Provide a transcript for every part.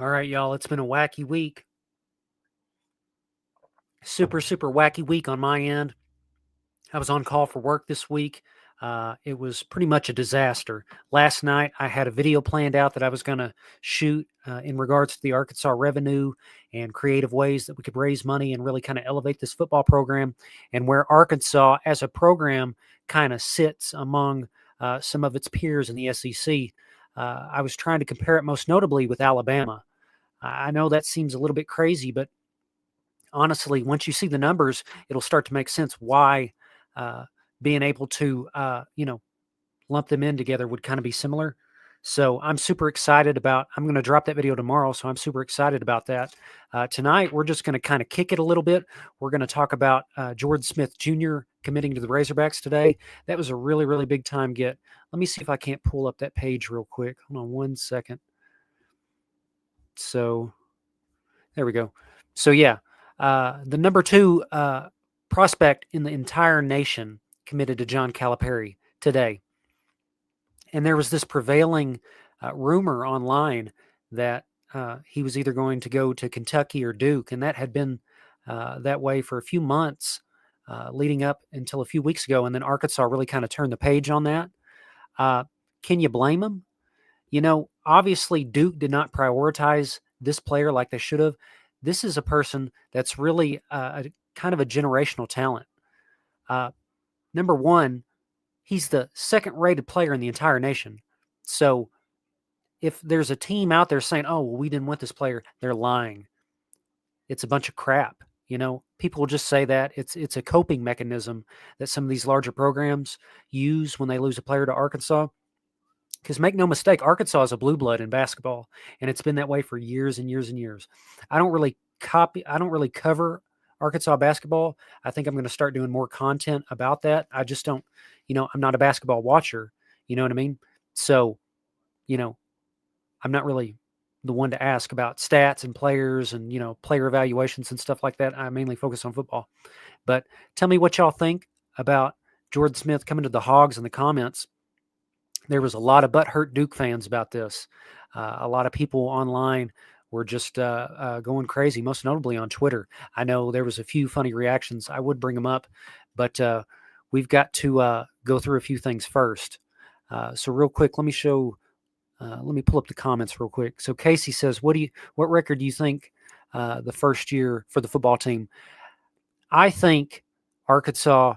All right, y'all, it's been a wacky week. Super wacky week on my end. I was on call for work this week. It was pretty much a disaster. Last night, I had a video planned out that I was going to shoot in regards to the Arkansas revenue and creative ways that we could raise money and really kind of elevate this football program, and where Arkansas as a program kind of sits among some of its peers in the SEC. I was trying to compare it most notably with Alabama. I know that seems a little bit crazy, but honestly, once you see the numbers, it'll start to make sense why uh, being able to, lump them in together would kind of be similar. So I'm super excited about. I'm going to drop that video tomorrow, so I'm super excited about that. Tonight, we're just going to kind of kick it a little bit. We're going to talk about Jordan Smith Jr. committing to the Razorbacks today. That was a really big time get. Let me see if I can't pull up that page real quick. Hold on one second. So there we go. So yeah, the number 2 prospect in the entire nation committed to John Calipari today. And there was this prevailing rumor online that he was either going to go to Kentucky or Duke, and that had been that way for a few months leading up until a few weeks ago. And then Arkansas really kind of turned the page on that. Can you blame him? Obviously Duke did not prioritize this player like they should have. This is a person that's really a kind of a generational talent. Number one, he's the second-rated player in the entire nation. So if there's a team out there saying, "Oh, well, we didn't want this player," they're lying. It's a bunch of crap. People will just say that it's a coping mechanism that some of these larger programs use when they lose a player to Arkansas. Because make no mistake, Arkansas is a blue blood in basketball, and it's been that way for years and years and years. I don't really cover Arkansas basketball. I think I'm going to start doing more content about that. I just don't, I'm not a basketball watcher. You know what I mean? So, I'm not really the one to ask about stats and players and, player evaluations and stuff like that. I mainly focus on football. But tell me what y'all think about Jordan Smith coming to the Hogs in the comments. There was a lot of butthurt Duke fans about this. A lot of people online were just going crazy, most notably on Twitter. I know there was a few funny reactions. I would bring them up, but we've got to go through a few things first. So real quick, let me pull up the comments real quick. So Casey says, what record do you think the first year for the football team? I think Arkansas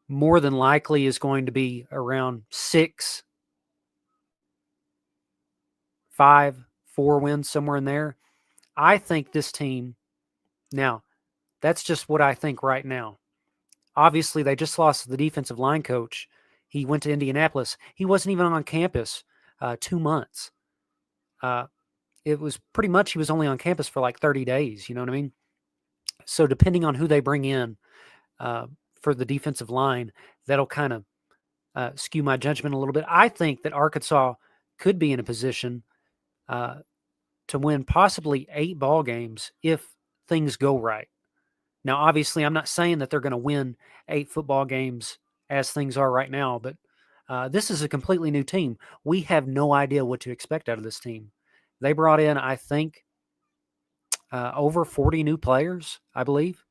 more than likely is going to be around 6, 5, 4 wins, somewhere in there. I think this team, now, that's just what I think right now. Obviously, they just lost the defensive line coach. He went to Indianapolis. He wasn't even on campus 2 months. It was pretty much he was only on campus for like 30 days. You know what I mean? So depending on who they bring in for the defensive line, that'll kind of skew my judgment a little bit. I think that Arkansas could be in a position to win possibly 8 ball games if things go right. Now, obviously, I'm not saying that they're going to win 8 football games as things are right now, but this is a completely new team. We have no idea what to expect out of this team. They brought in, I think, over 40 new players, I believe.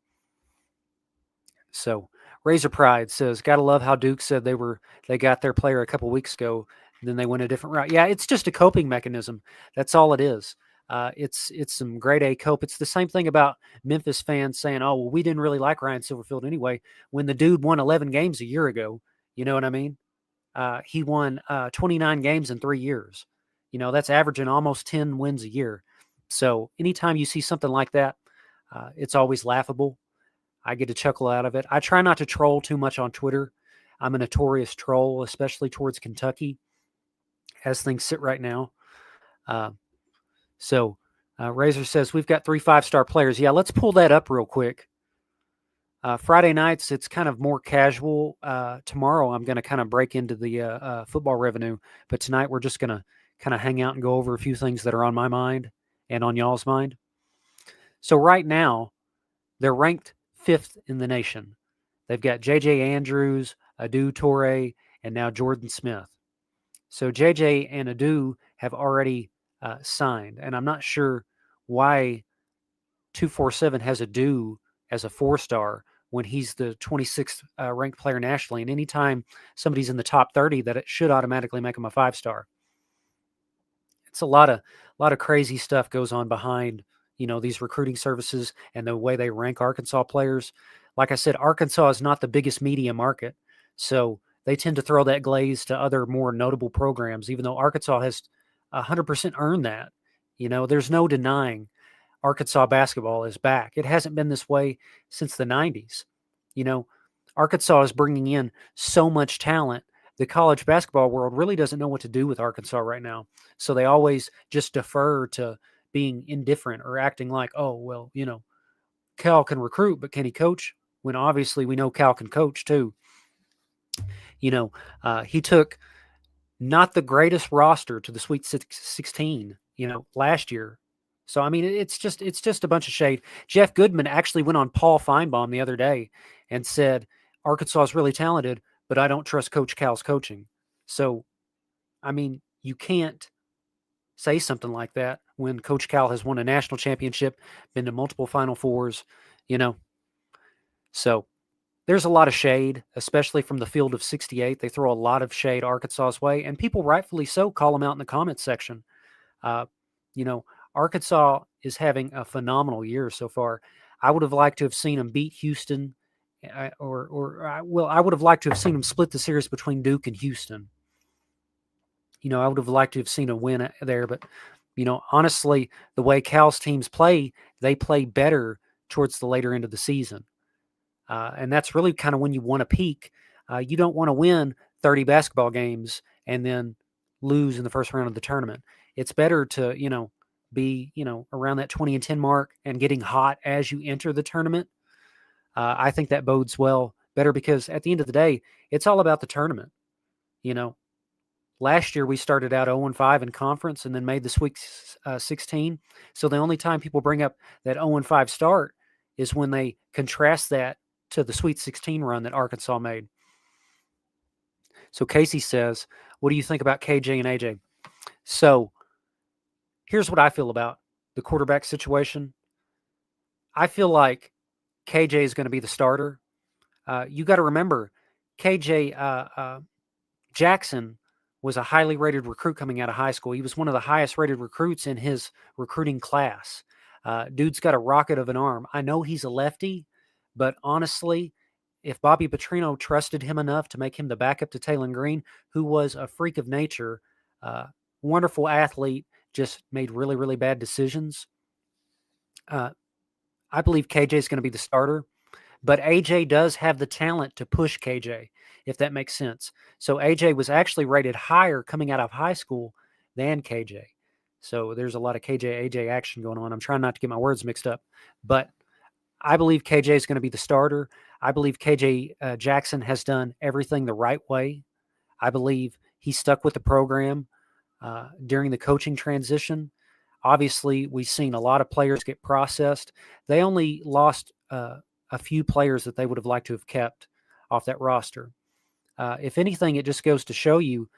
So Razor Pride says, "Gotta love how Duke said they got their player a couple weeks ago, and then they went a different route." Yeah, it's just a coping mechanism. That's all it is. It's some grade A cope. It's the same thing about Memphis fans saying, "Oh, well, we didn't really like Ryan Silverfield anyway." When the dude won 11 games a year ago, you know what I mean? He won 29 games in 3 years. That's averaging almost 10 wins a year. So anytime you see something like that, it's always laughable. I get a chuckle out of it. I try not to troll too much on Twitter. I'm a notorious troll, especially towards Kentucky, as things sit right now. So Razor says, we've got 3 5-star players. Yeah, let's pull that up real quick. Friday nights, it's kind of more casual. Tomorrow, I'm going to kind of break into the football revenue. But tonight, we're just going to kind of hang out and go over a few things that are on my mind and on y'all's mind. So right now, they're ranked 5th in the nation. They've got J.J. Andrews, Adu Torre, and now Jordan Smith. So J.J. and Adu have already signed. And I'm not sure why 247 has a due as a 4-star when he's the 26th ranked player nationally. And anytime somebody's in the top 30, that it should automatically make him a 5-star. It's a lot of crazy stuff goes on behind, these recruiting services and the way they rank Arkansas players. Like I said, Arkansas is not the biggest media market, so they tend to throw that glaze to other more notable programs, even though Arkansas has 100% earned that. There's no denying Arkansas basketball is back. It hasn't been this way since the 90s. Arkansas is bringing in so much talent. The college basketball world really doesn't know what to do with Arkansas right now. So they always just defer to being indifferent or acting like, oh, well, Cal can recruit, but can he coach? When obviously we know Cal can coach too. He took not the greatest roster to the Sweet 16, last year. So, I mean, it's just a bunch of shade. Jeff Goodman actually went on Paul Feinbaum the other day and said, Arkansas is really talented, but I don't trust Coach Cal's coaching. So, I mean, you can't say something like that when Coach Cal has won a national championship, been to multiple Final Fours, So, there's a lot of shade, especially from the field of 68. They throw a lot of shade Arkansas's way, and people rightfully so call them out in the comments section. Arkansas is having a phenomenal year so far. I would have liked to have seen them beat Houston, I would have liked to have seen them split the series between Duke and Houston. I would have liked to have seen a win there, but honestly, the way Cal's teams play, they play better towards the later end of the season. And that's really kind of when you want to peak. You don't want to win 30 basketball games and then lose in the first round of the tournament. It's better to, be, around that 20-10 mark and getting hot as you enter the tournament. I think that bodes well better because at the end of the day, it's all about the tournament. Last year we started out 0-5 in conference and then made the Sweet 16. So the only time people bring up that 0-5 start is when they contrast that to the Sweet 16 run that Arkansas made. So Casey says, what do you think about KJ and AJ? So here's what I feel about the quarterback situation. I feel like KJ is going to be the starter. You got to remember, KJ Jackson was a highly rated recruit coming out of high school. He was one of the highest rated recruits in his recruiting class. Dude's got a rocket of an arm. I know he's a lefty, but honestly, if Bobby Petrino trusted him enough to make him the backup to Taylon Green, who was a freak of nature, wonderful athlete, just made really, really bad decisions. I believe KJ is going to be the starter, but AJ does have the talent to push KJ, if that makes sense. So AJ was actually rated higher coming out of high school than KJ. So there's a lot of KJ-AJ action going on. I'm trying not to get my words mixed up, but I believe KJ is going to be the starter. I believe KJ Jackson has done everything the right way. I believe he stuck with the program during the coaching transition. Obviously, we've seen a lot of players get processed. They only lost a few players that they would have liked to have kept off that roster. If anything, it just goes to show you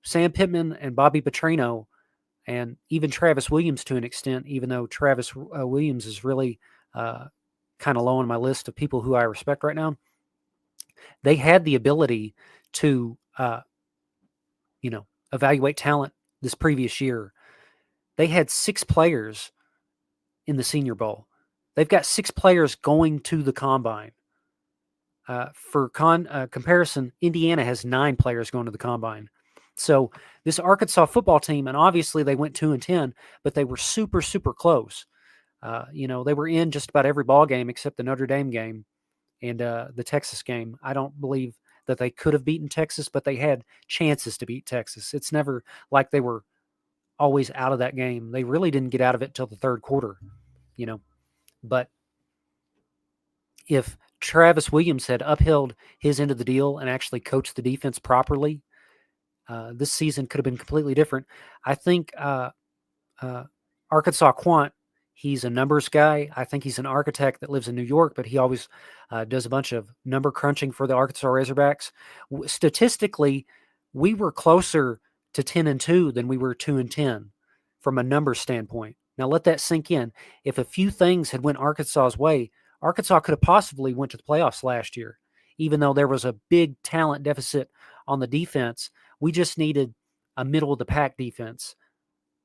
Sam Pittman and Bobby Petrino and even Travis Williams to an extent, even though Travis Williams is really kind of low on my list of people who I respect right now. They had the ability to, evaluate talent this previous year. They had 6 players in the Senior Bowl. They've got 6 players going to the Combine. For comparison, Indiana has 9 players going to the Combine. So this Arkansas football team, and obviously they went 2-10, but they were super, super close. They were in just about every ball game except the Notre Dame game and the Texas game. I don't believe that they could have beaten Texas, but they had chances to beat Texas. It's never like they were always out of that game. They really didn't get out of it till the third quarter, But if Travis Williams had upheld his end of the deal and actually coached the defense properly, this season could have been completely different. I think Arkansas Quant, he's a numbers guy. I think he's an architect that lives in New York, but he always does a bunch of number crunching for the Arkansas Razorbacks. Statistically, we were closer to 10-2 than we were 2-10. from a number standpoint. Now let that sink in. If a few things had went Arkansas's way, Arkansas could have possibly went to the playoffs last year, even though there was a big talent deficit on the defense. We just needed a middle of the pack defense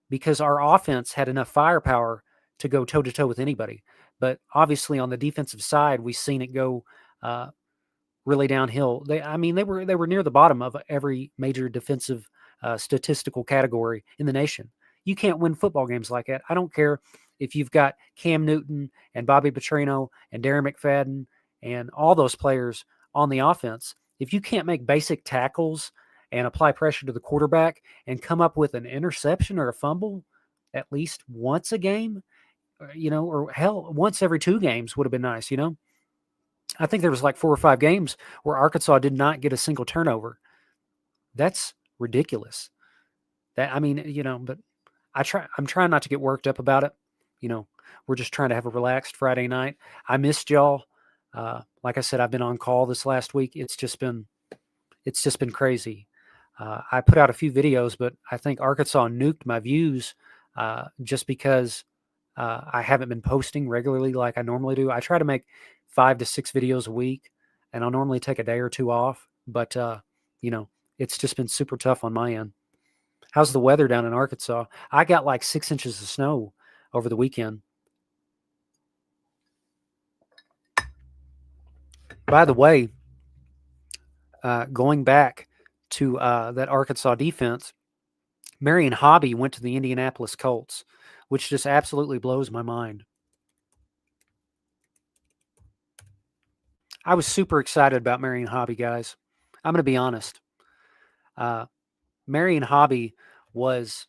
because our offense had enough firepower to go toe to toe with anybody. But obviously on the defensive side, we've seen it go really downhill. They were near the bottom of every major defensive statistical category in the nation. You can't win football games like that. I don't care if you've got Cam Newton and Bobby Petrino and Darren McFadden and all those players on the offense. If you can't make basic tackles and apply pressure to the quarterback and come up with an interception or a fumble at least once a game, or hell, once every 2 games would have been nice, I think there was like 4 or 5 games where Arkansas did not get a single turnover. That's ridiculous. But I'm trying not to get worked up about it. We're just trying to have a relaxed Friday night. I missed y'all. Like I said, I've been on call this last week. It's just been crazy. I put out a few videos, but I think Arkansas nuked my views just because I haven't been posting regularly like I normally do. I try to make 5 to 6 videos a week, and I'll normally take a day or 2 off. But, it's just been super tough on my end. How's the weather down in Arkansas? I got like 6 inches of snow over the weekend. By the way, going back to that Arkansas defense, Marion Hobby went to the Indianapolis Colts, which just absolutely blows my mind. I was super excited about Marion Hobby, guys. I'm going to be honest. Marion Hobby was,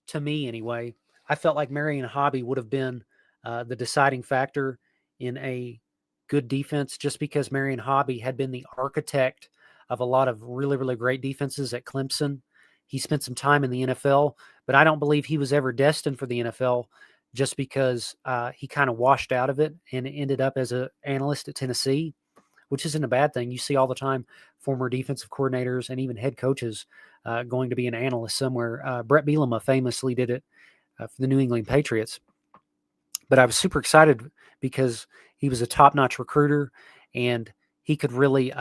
to me anyway, I felt like Marion Hobby would have been the deciding factor in a good defense just because Marion Hobby had been the architect of a lot of really, really great defenses at Clemson. He spent some time in the NFL, but I don't believe he was ever destined for the NFL just because he kind of washed out of it and ended up as an analyst at Tennessee, which isn't a bad thing. You see all the time former defensive coordinators and even head coaches going to be an analyst somewhere. Brett Bielema famously did it for the New England Patriots. But I was super excited because he was a top-notch recruiter and he could really,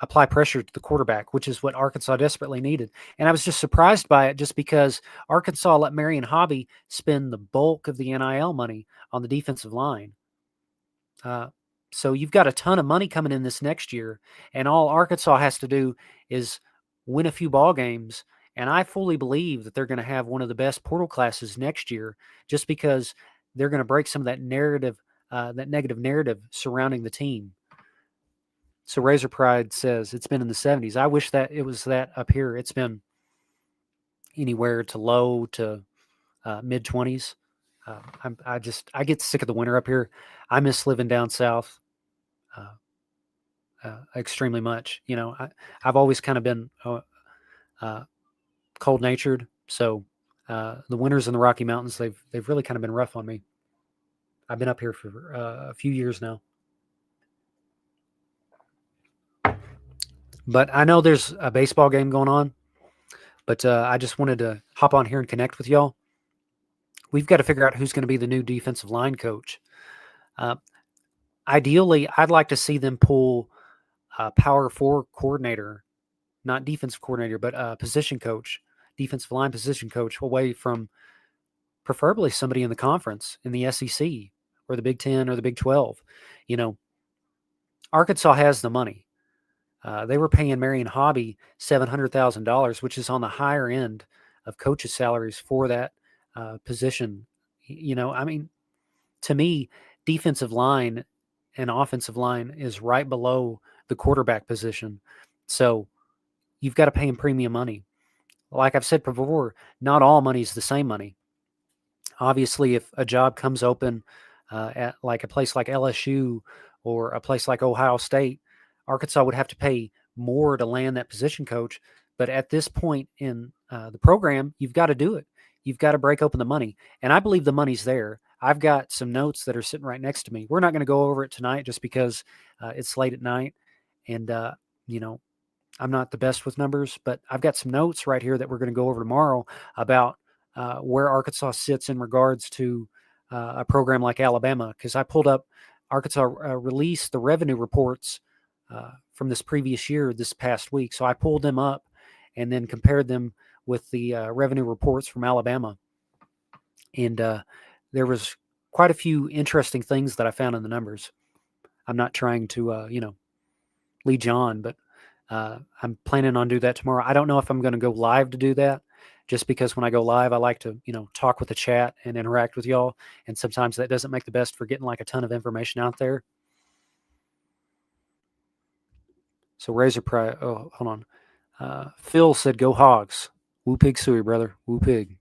apply pressure to the quarterback, which is what Arkansas desperately needed. And I was just surprised by it just because Arkansas let Marion Hobby spend the bulk of the NIL money on the defensive line. So you've got a ton of money coming in this next year, and all Arkansas has to do is win a few ball games. And I fully believe that they're going to have one of the best portal classes next year just because they're going to break some of that narrative, that negative narrative surrounding the team. So Razor Pride says it's been in the 70s. I wish that it was that up here. It's been anywhere to low to mid 20s. I get sick of the winter up here. I miss living down south extremely much. I've always kind of been cold natured. So the winters in the Rocky Mountains, they've really kind of been rough on me. I've been up here for a few years now. But I know there's a baseball game going on, but I just wanted to hop on here and connect with y'all. We've got to figure out who's going to be the new defensive line coach. Ideally, I'd like to see them pull a Power 4 coordinator, not defensive coordinator, but position coach, defensive line position coach, away from preferably somebody in the conference, in the SEC or the Big 10 or the Big 12. Arkansas has the money. They were paying Marion Hobby $700,000, which is on the higher end of coaches' salaries for that position. To me, defensive line and offensive line is right below the quarterback position. So you've got to pay him premium money. Like I've said before, not all money is the same money. Obviously, if a job comes open at like a place like LSU or a place like Ohio State, Arkansas would have to pay more to land that position coach. But at this point in the program, you've got to do it. You've got to break open the money. And I believe the money's there. I've got some notes that are sitting right next to me. We're not going to go over it tonight just because it's late at night. And, I'm not the best with numbers, but I've got some notes right here that we're going to go over tomorrow about where Arkansas sits in regards to a program like Alabama, because I pulled up Arkansas released the revenue reports from this previous year this past week. So I pulled them up and then compared them with the revenue reports from Alabama. And there was quite a few interesting things that I found in the numbers. I'm not trying to, lead you on, but I'm planning on doing that tomorrow. I don't know if I'm going to go live to do that, just because when I go live, I like to, talk with the chat and interact with y'all. And sometimes that doesn't make the best for getting like a ton of information out there. So Razor Pride, oh, hold on. Phil said, go Hogs. Woo pig suey, brother. Woo pig.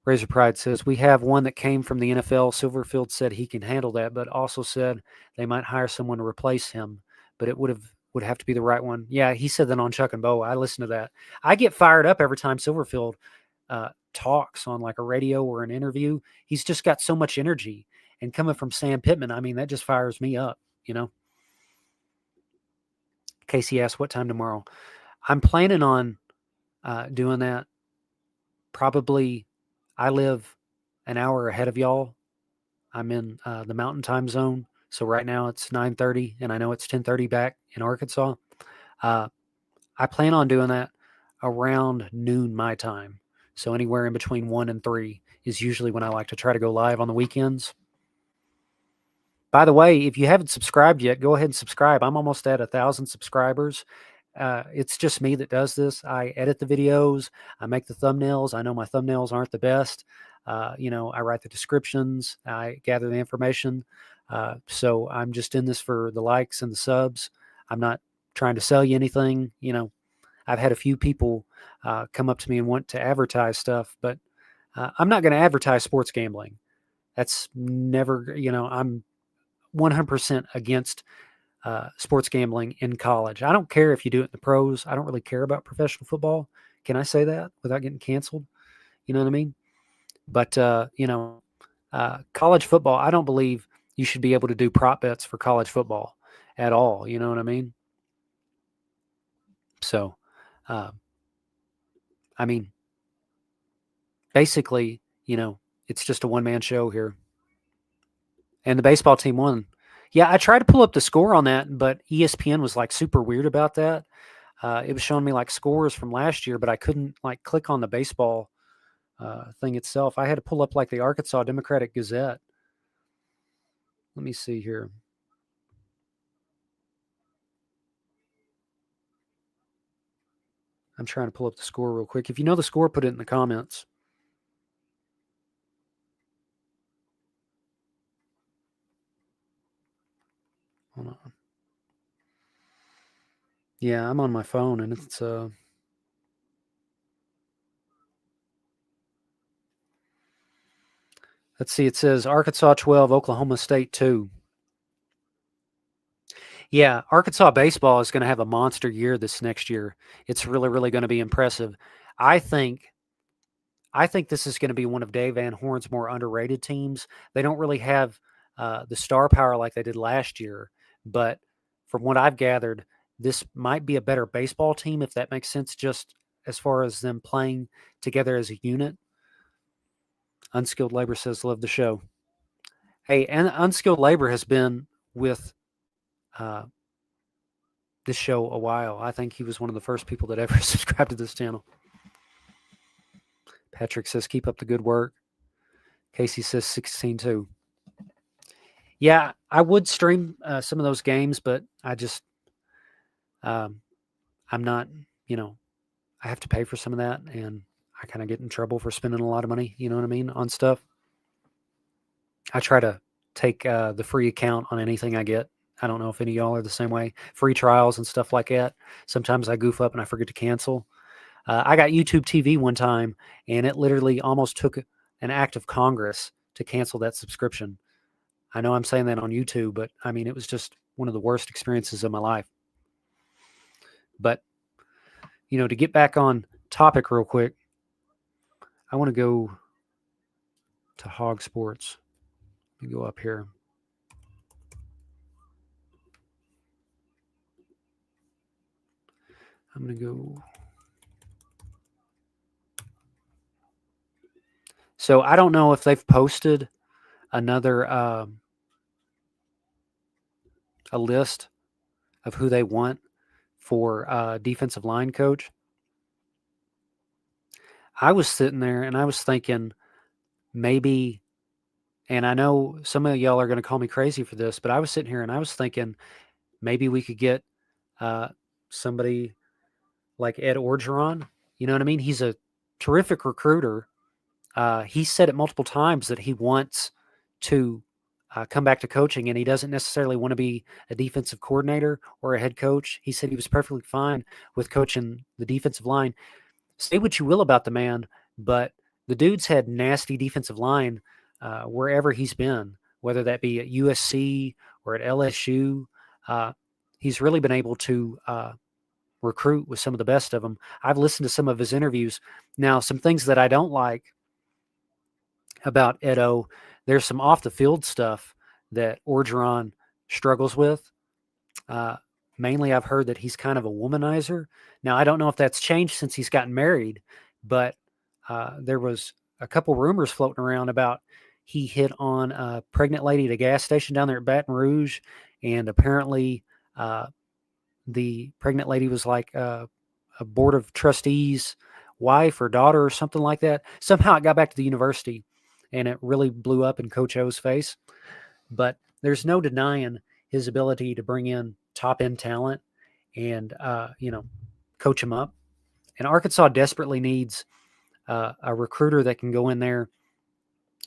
Razor Pride says, we have one that came from the NFL. Silverfield said he can handle that, but also said they might hire someone to replace him, but it would have to be the right one. Yeah, he said that on Chuck and Bo. I listened to that. I get fired up every time Silverfield talks on like a radio or an interview. He's just got so much energy. And coming from Sam Pittman, I mean, that just fires me up, Casey asked, what time tomorrow? I'm planning on doing that. Probably, I live an hour ahead of y'all. I'm in the Mountain Time Zone, so right now it's 9:30, and I know it's 10:30 back in Arkansas. I plan on doing that around noon my time, so anywhere in between 1 and 3 is usually when I like to try to go live on the weekends. By the way, if you haven't subscribed yet, go ahead and subscribe. I'm almost at 1,000 subscribers. It's just me that does this. I edit the videos. I make the thumbnails. I know my thumbnails aren't the best. I write the descriptions. I gather the information. So I'm just in this for the likes and the subs. I'm not trying to sell you anything. I've had a few people come up to me and want to advertise stuff, but I'm not going to advertise sports gambling. That's never, I'm 100% against sports gambling in college. I don't care if you do it in the pros. I don't really care about professional football. Can I say that without getting canceled? You know what I mean? But, college football, I don't believe you should be able to do prop bets for college football at all. You know what I mean? So, I mean, basically, it's just a one-man show here. And the baseball team won. Yeah, I tried to pull up the score on that, but ESPN was like super weird about that. It was showing me like scores from last year, but I couldn't like click on the baseball thing itself. I had to pull up like the Arkansas Democratic Gazette. Let me see here. I'm trying to pull up the score real quick. If you know the score, put it in the comments. Hold on. Yeah, I'm on my phone and it's let's see, it says Arkansas 12, Oklahoma State 2. Yeah, Arkansas baseball is going to have a monster year this next year. It's really, really going to be impressive. I think this is going to be one of Dave Van Horn's more underrated teams. They don't really have the star power like they did last year, but from what I've gathered, this might be a better baseball team, if that makes sense, just as far as them playing together as a unit. Unskilled Labor says, love the show. Hey, and Unskilled Labor has been with this show a while. I think he was one of the first people that ever subscribed to this channel. Patrick says, keep up the good work. Casey says 16-2. Yeah, I would stream some of those games, but I just, I'm not, I have to pay for some of that, and I kind of get in trouble for spending a lot of money, you know what I mean, on stuff. I try to take the free account on anything I get. I don't know if any of y'all are the same way. Free trials and stuff like that. Sometimes I goof up and I forget to cancel. I got YouTube TV one time, and it literally almost took an act of Congress to cancel that subscription. I know I'm saying that on YouTube, but I mean, it was just one of the worst experiences of my life. But, to get back on topic real quick, I want to go to Hog Sports. Let me go up here. I'm going to go. So I don't know if they've posted another a list of who they want for defensive line coach. I was sitting there and I was thinking maybe, and I know some of y'all are going to call me crazy for this, but I was sitting here and I was thinking maybe we could get uh, somebody like Ed Orgeron. You know what I mean? He's a terrific recruiter. He said it multiple times that he wants to come back to coaching, and he doesn't necessarily want to be a defensive coordinator or a head coach. He said he was perfectly fine with coaching the defensive line. Say what you will about the man, but the dude's had nasty defensive line wherever he's been, whether that be at USC or at LSU. Uh, he's really been able to recruit with some of the best of them. I've listened to some of his interviews. Now, some things that I don't like about Edo, there's some off the field stuff that Orgeron struggles with. Uh, Mainly, I've heard that he's kind of a womanizer. Now, I don't know if that's changed since he's gotten married, but there was a couple rumors floating around about he hit on a pregnant lady at a gas station down there at Baton Rouge, and apparently the pregnant lady was like a board of trustees wife or daughter or something like that. Somehow it got back to the university, and it really blew up in Coach O's face. But there's no denying his ability to bring in top end talent and coach him up. And Arkansas desperately needs a recruiter that can go in there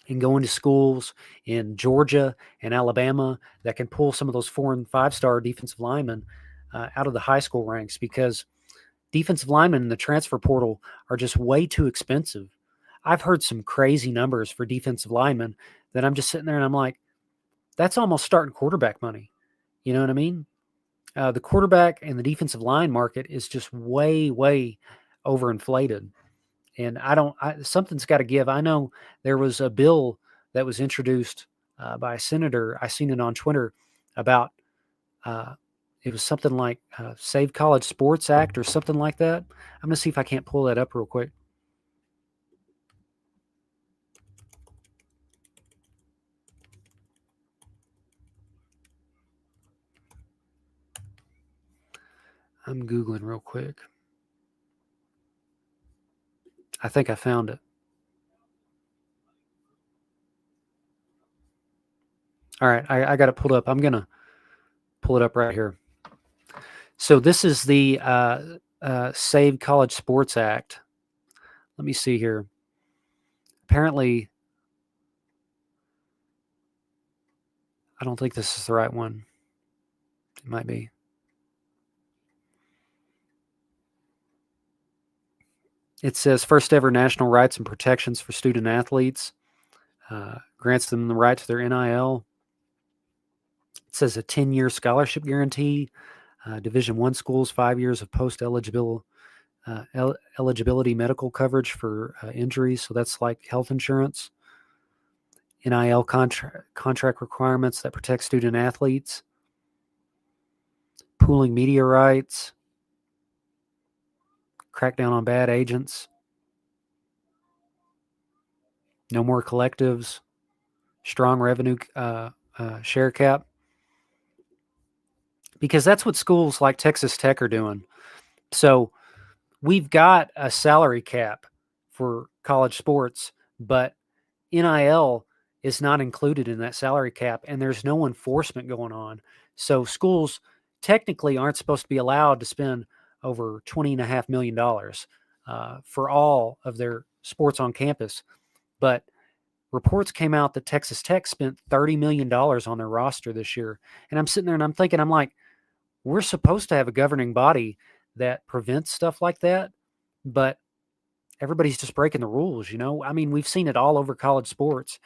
and go into schools in Georgia and Alabama that can pull some of those 4 and 5-star defensive linemen out of the high school ranks, because defensive linemen in the transfer portal are just way too expensive. I've heard some crazy numbers for defensive linemen that I'm just sitting there and I'm like, that's almost starting quarterback money. You know what I mean? The quarterback and the defensive line market is just way, way overinflated. And something's got to give. I know there was a bill that was introduced by a senator. I seen it on Twitter about, it was something like Save College Sports Act or something like that. I'm going to see if I can't pull that up real quick. I'm Googling real quick. I think I found it. All right, I got it pulled up. I'm going to pull it up right here. So this is the Save College Sports Act. Let me see here. Apparently, I don't think this is the right one. It might be. It says first ever national rights and protections for student athletes. Grants them the right to their NIL. It says a 10-year scholarship guarantee. Division I schools, 5 years of post-eligibility medical coverage for injuries. So that's like health insurance. NIL contract requirements that protect student athletes. Pooling media rights. Crackdown on bad agents. No more collectives. Strong revenue share cap. Because that's what schools like Texas Tech are doing. So we've got a salary cap for college sports, but NIL is not included in that salary cap, and there's no enforcement going on. So schools technically aren't supposed to be allowed to spend over $20.5 million for all of their sports on campus. But reports came out that Texas Tech spent $30 million on their roster this year. And I'm sitting there and I'm thinking, I'm like, we're supposed to have a governing body that prevents stuff like that, but everybody's just breaking the rules, you know? I mean, we've seen it all over college sports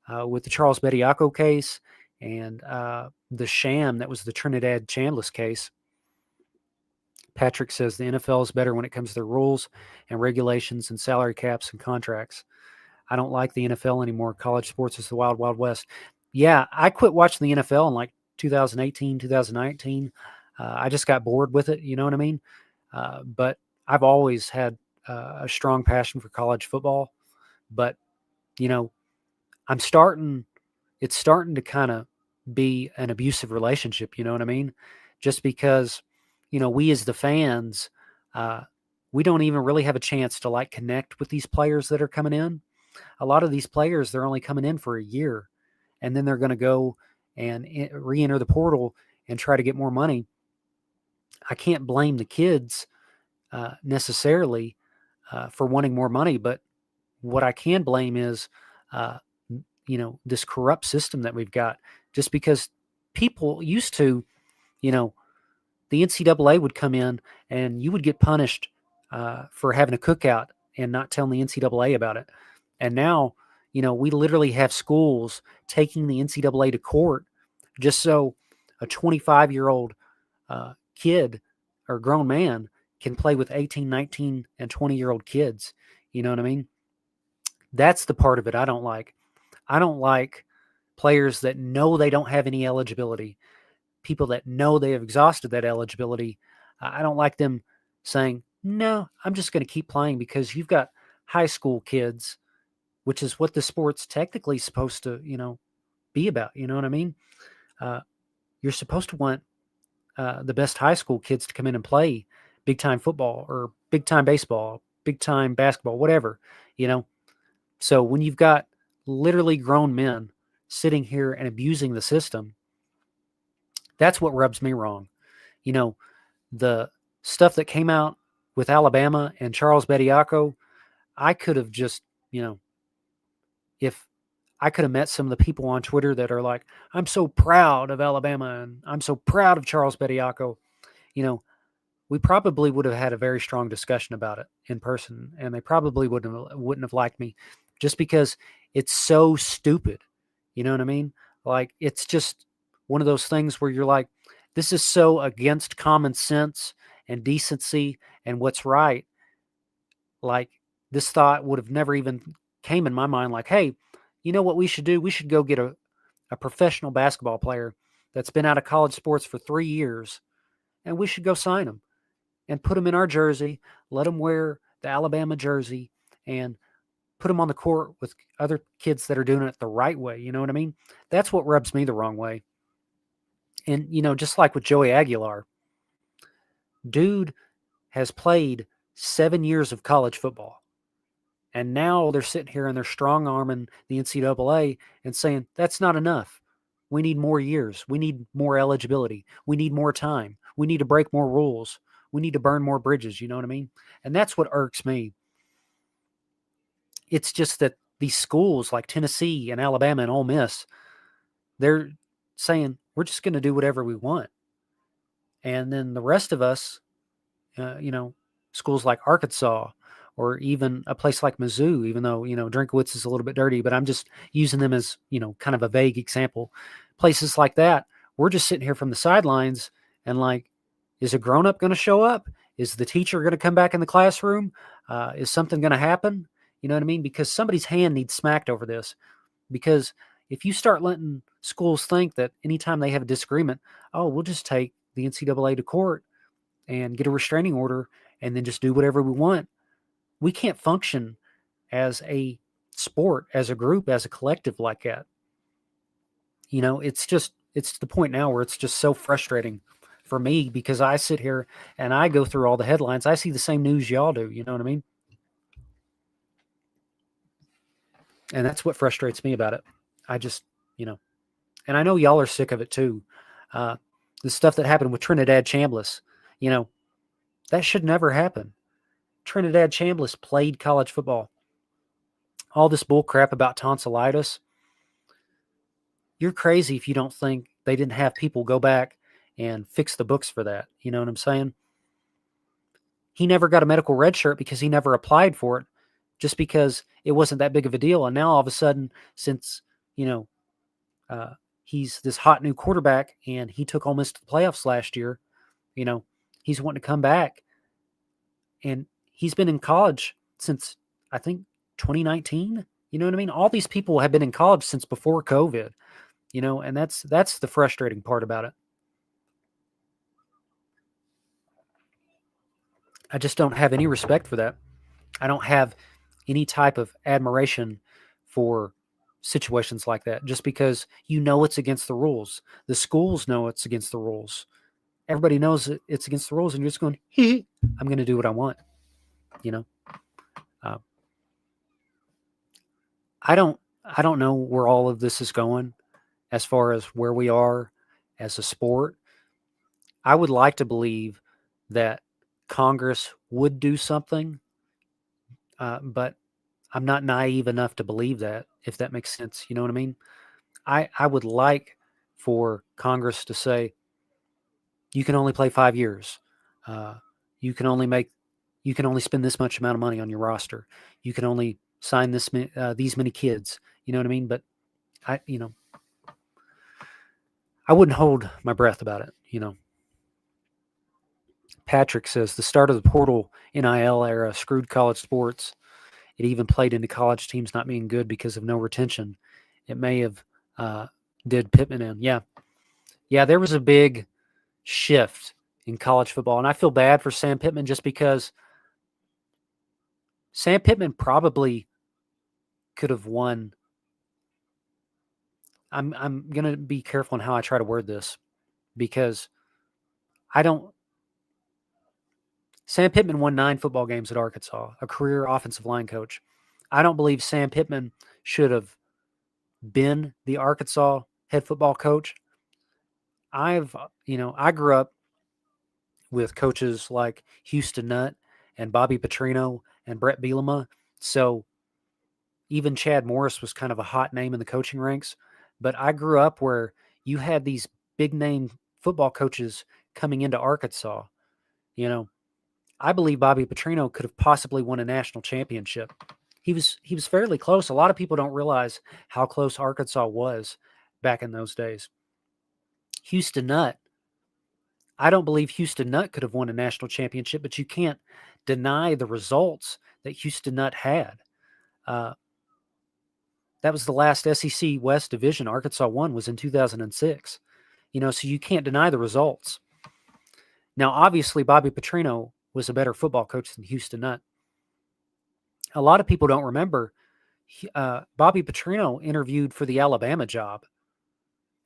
with the Charles Bediako case and the sham that was the Trinidad Chambliss case. Patrick says the NFL is better when it comes to their rules and regulations and salary caps and contracts. I don't like the NFL anymore. College sports is the wild, wild west. Yeah, I quit watching the NFL in like 2018, 2019. I just got bored with it. You know what I mean? But I've always had a strong passion for college football. But you know, it's starting to kind of be an abusive relationship. You know what I mean? Just because, we as the fans, uh, we don't even really have a chance to like connect with these players that are coming in. A lot of these players, they're only coming in for a year, and then they're going to go and re-enter the portal and try to get more money. I can't blame the kids necessarily for wanting more money, but what I can blame is, uh, this corrupt system that we've got. Just because people used to, you know, the NCAA would come in and you would get punished for having a cookout and not telling the NCAA about it. And now, we literally have schools taking the NCAA to court just so a 25-year-old kid or grown man can play with 18, 19, and 20-year-old kids. You know what I mean? That's the part of it I don't like. I don't like players that know they don't have any eligibility, people that know they have exhausted that eligibility. I don't like them saying, no, I'm just going to keep playing, because you've got high school kids, which is what the sport's technically supposed to, be about. You know what I mean? Uh, you're supposed to want the best high school kids to come in and play big time football or big time baseball, big time basketball, whatever, you know? So when you've got literally grown men sitting here and abusing the system, that's what rubs me wrong. You know, the stuff that came out with Alabama and Charles Bediako, I could have just, if I could have met some of the people on Twitter that are like, I'm so proud of Alabama and I'm so proud of Charles Bediako, we probably would have had a very strong discussion about it in person, and they probably wouldn't have liked me, just because it's so stupid. You know what I mean? Like, it's just one of those things where you're like, this is so against common sense and decency and what's right. Like, this thought would have never even came in my mind. Like, hey, you know what we should do? We should go get a professional basketball player that's been out of college sports for 3 years, and we should go sign him and put him in our jersey, let him wear the Alabama jersey, and put him on the court with other kids that are doing it the right way. You know what I mean? That's what rubs me the wrong way. And, just like with Joey Aguilar, dude has played 7 years of college football. And now they're sitting here and they're strong arming the NCAA and saying, that's not enough. We need more years. We need more eligibility. We need more time. We need to break more rules. We need to burn more bridges. You know what I mean? And that's what irks me. It's just that these schools like Tennessee and Alabama and Ole Miss, they're saying, we're just going to do whatever we want. And then the rest of us, schools like Arkansas, or even a place like Mizzou, even though, Drinkowitz is a little bit dirty, but I'm just using them as, kind of a vague example. Places like that, we're just sitting here from the sidelines and like, is a grown-up going to show up? Is the teacher going to come back in the classroom? Is something going to happen? You know what I mean? Because somebody's hand needs smacked over this. Because if you start letting schools think that anytime they have a disagreement, oh, we'll just take the NCAA to court and get a restraining order and then just do whatever we want, we can't function as a sport, as a group, as a collective like that. It's the point now where it's just so frustrating for me, because I sit here and I go through all the headlines. I see the same news y'all do. You know what I mean? And that's what frustrates me about it. I just, and I know y'all are sick of it too. The stuff that happened with Trinidad Chambliss, that should never happen. Trinidad Chambliss played college football. All this bull crap about tonsillitis, you're crazy if you don't think they didn't have people go back and fix the books for that. You know what I'm saying? He never got a medical red shirt because he never applied for it, just because it wasn't that big of a deal. And now all of a sudden, since, he's this hot new quarterback and he took Ole Miss to the playoffs last year, he's wanting to come back. And he's been in college since, I think, 2019. You know what I mean? All these people have been in college since before COVID, and that's the frustrating part about it. I just don't have any respect for that. I don't have any type of admiration for situations like that, just because you know it's against the rules. The schools know it's against the rules. Everybody knows it's against the rules, and you're just going, I'm going to do what I want. You know, uh, I don't know where all of this is going as far as where we are as a sport. I would like to believe that Congress would do something, but I'm not naive enough to believe that, if that makes sense. You know what I mean? I would like for Congress to say, you can only play 5 years. Uh, you can only spend this much amount of money on your roster. You can only sign these many kids. You know what I mean? But I, you know, I wouldn't hold my breath about it. You know, Patrick says the start of the portal NIL era screwed college sports. It even played into college teams not being good because of no retention. It may have did Pittman in. Yeah, there was a big shift in college football, and I feel bad for Sam Pittman just because Sam Pittman probably could have won. I'm gonna be careful on how I try to word this, because I don't. Sam Pittman won 9 football games at Arkansas, a career offensive line coach. I don't believe Sam Pittman should have been the Arkansas head football coach. I grew up with coaches like Houston Nutt and Bobby Petrino and Brett Bielema. So even Chad Morris was kind of a hot name in the coaching ranks. But I grew up where you had these big name football coaches coming into Arkansas. You know, I believe Bobby Petrino could have possibly won a national championship. He was fairly close. A lot of people don't realize how close Arkansas was back in those days. Houston Nutt, I don't believe Houston Nutt could have won a national championship, but you can't deny the results that Houston Nutt had. That was the last SEC West division Arkansas won, was in 2006. So you can't deny the results. Now, obviously, Bobby Petrino was a better football coach than Houston Nutt. A lot of people don't remember Bobby Petrino interviewed for the Alabama job.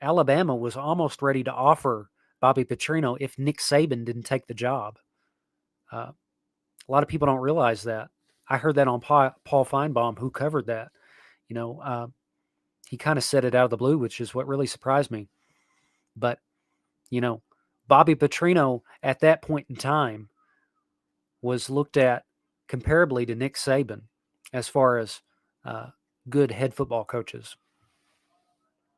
Alabama was almost ready to offer Bobby Petrino if Nick Saban didn't take the job. A lot of people don't realize that. I heard that on Paul Feinbaum, who covered that. He kind of said it out of the blue, which is what really surprised me. But, Bobby Petrino at that point in time was looked at comparably to Nick Saban as far as good head football coaches.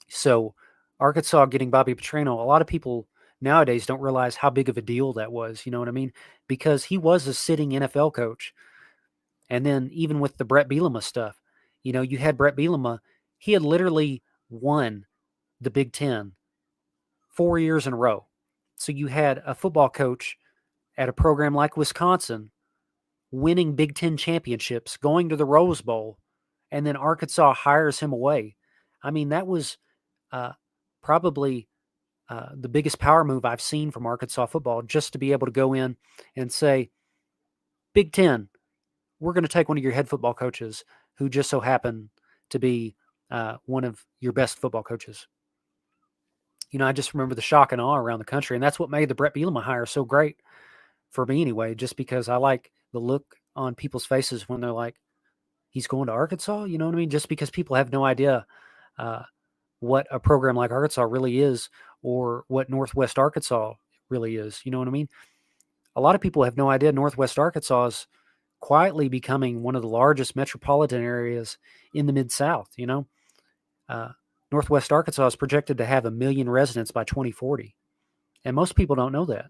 So Arkansas getting Bobby Petrino, a lot of people nowadays don't realize how big of a deal that was. You know what I mean? Because he was a sitting NFL coach. And then even with the Brett Bielema stuff, you had Brett Bielema. He had literally won the Big Ten 4 years in a row. So you had a football coach at a program like Wisconsin winning Big Ten championships, going to the Rose Bowl, and then Arkansas hires him away. I mean, that was probably the biggest power move I've seen from Arkansas football, just to be able to go in and say, Big Ten, we're going to take one of your head football coaches who just so happened to be one of your best football coaches. I just remember the shock and awe around the country, and that's what made the Brett Bielema hire so great for me anyway, just because I like the look on people's faces when they're like, he's going to Arkansas? You know what I mean? Just because people have no idea what a program like Arkansas really is, or what Northwest Arkansas really is. You know what I mean? A lot of people have no idea Northwest Arkansas is quietly becoming one of the largest metropolitan areas in the Mid-South. Northwest Arkansas is projected to have 1 million residents by 2040. And most people don't know that,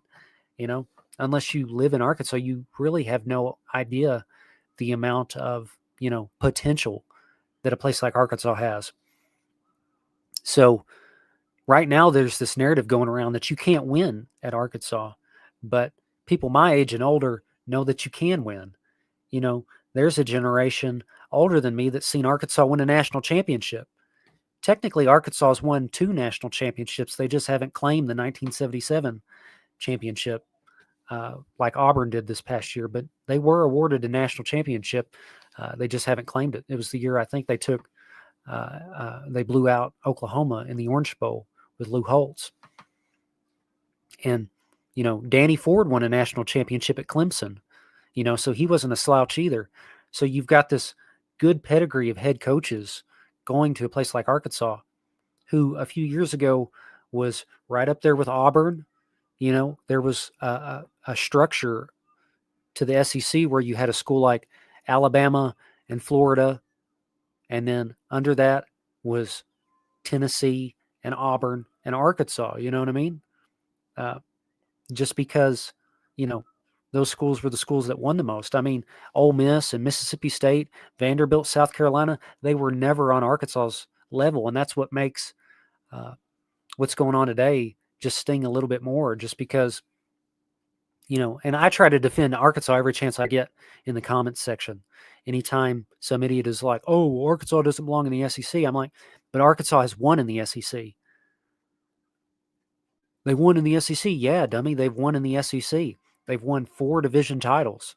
unless you live in Arkansas. You really have no idea the amount of, potential that a place like Arkansas has. So right now there's this narrative going around that you can't win at Arkansas, but people my age and older know that you can win. There's a generation older than me that's seen Arkansas win a national championship. Technically, Arkansas has won 2 national championships. They just haven't claimed the 1977 championship like Auburn did this past year, but they were awarded a national championship. They just haven't claimed it. It was the year I think they took They blew out Oklahoma in the Orange Bowl with Lou Holtz. And, Danny Ford won a national championship at Clemson, so he wasn't a slouch either. So you've got this good pedigree of head coaches going to a place like Arkansas, who a few years ago was right up there with Auburn. There was a structure to the SEC where you had a school like Alabama and Florida, and then under that was Tennessee and Auburn and Arkansas. You know what I mean? Just because, those schools were the schools that won the most. I mean, Ole Miss and Mississippi State, Vanderbilt, South Carolina, they were never on Arkansas's level. And that's what makes what's going on today just sting a little bit more, just because, and I try to defend Arkansas every chance I get in the comments section. Anytime some idiot is like, oh, Arkansas doesn't belong in the SEC, I'm like, but Arkansas has won in the SEC. They won in the SEC. Yeah, dummy. They've won in the SEC. They've won 4 division titles,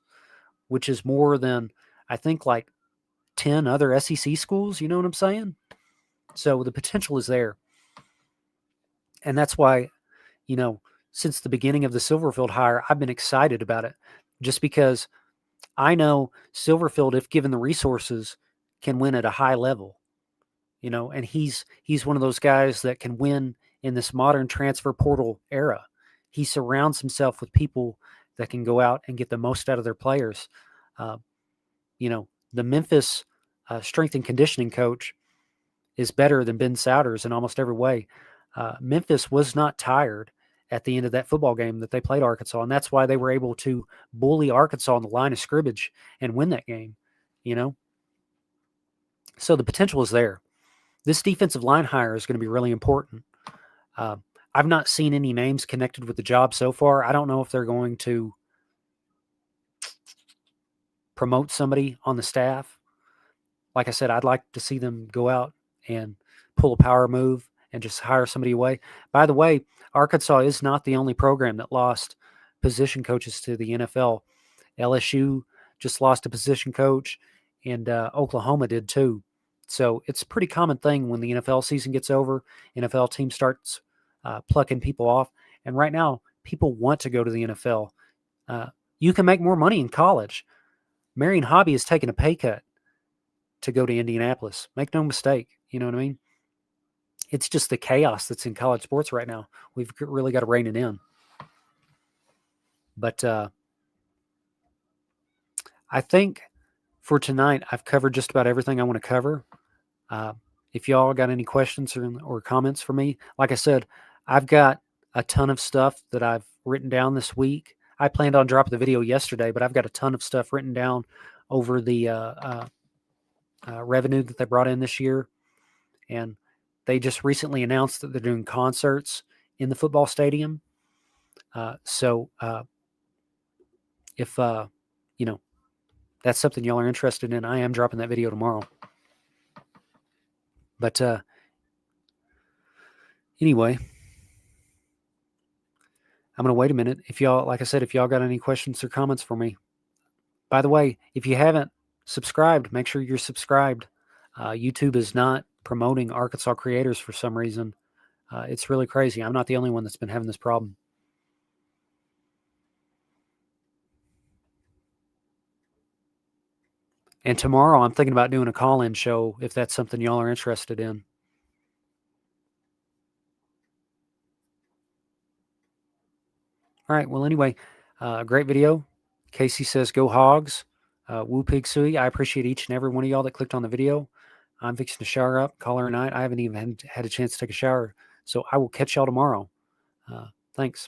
which is more than, I think, like 10 other SEC schools. You know what I'm saying? So the potential is there. And that's why, since the beginning of the Silverfield hire, I've been excited about it, just because I know Silverfield, if given the resources, can win at a high level, and he's one of those guys that can win in this modern transfer portal era. He surrounds himself with people that can go out and get the most out of their players. The Memphis strength and conditioning coach is better than Ben Souders in almost every way. Memphis was not tired at the end of that football game that they played Arkansas, and that's why they were able to bully Arkansas on the line of scrimmage and win that game, So the potential is there. This defensive line hire is going to be really important. I've not seen any names connected with the job so far. I don't know if they're going to promote somebody on the staff. Like I said, I'd like to see them go out and pull a power move and just hire somebody away. By the way, Arkansas is not the only program that lost position coaches to the NFL. LSU just lost a position coach, and Oklahoma did too. So it's a pretty common thing when the NFL season gets over, NFL team starts plucking people off. And right now, people want to go to the NFL. You can make more money in college. Marion Hobby is taking a pay cut to go to Indianapolis. Make no mistake. You know what I mean? It's just the chaos that's in college sports right now. We've really got to rein it in. But I think for tonight, I've covered just about everything I want to cover. If y'all got any questions or comments for me, like I said, I've got a ton of stuff that I've written down this week. I planned on dropping the video yesterday, but I've got a ton of stuff written down over the revenue that they brought in this year. And they just recently announced that they're doing concerts in the football stadium. So if, that's something y'all are interested in, I am dropping that video tomorrow. But anyway, I'm going to wait a minute. If y'all, like I said, if y'all got any questions or comments for me. By the way, if you haven't subscribed, make sure you're subscribed. YouTube is not promoting Arkansas creators for some reason. It's really crazy. I'm not the only one that's been having this problem. And tomorrow I'm thinking about doing a call-in show if that's something y'all are interested in. All right. Well, anyway, great video. Casey says, go Hogs. Woo Pig Sui. I appreciate each and every one of y'all that clicked on the video. I'm fixing to shower up, call her a night. I haven't even had a chance to take a shower. So I will catch y'all tomorrow. Thanks.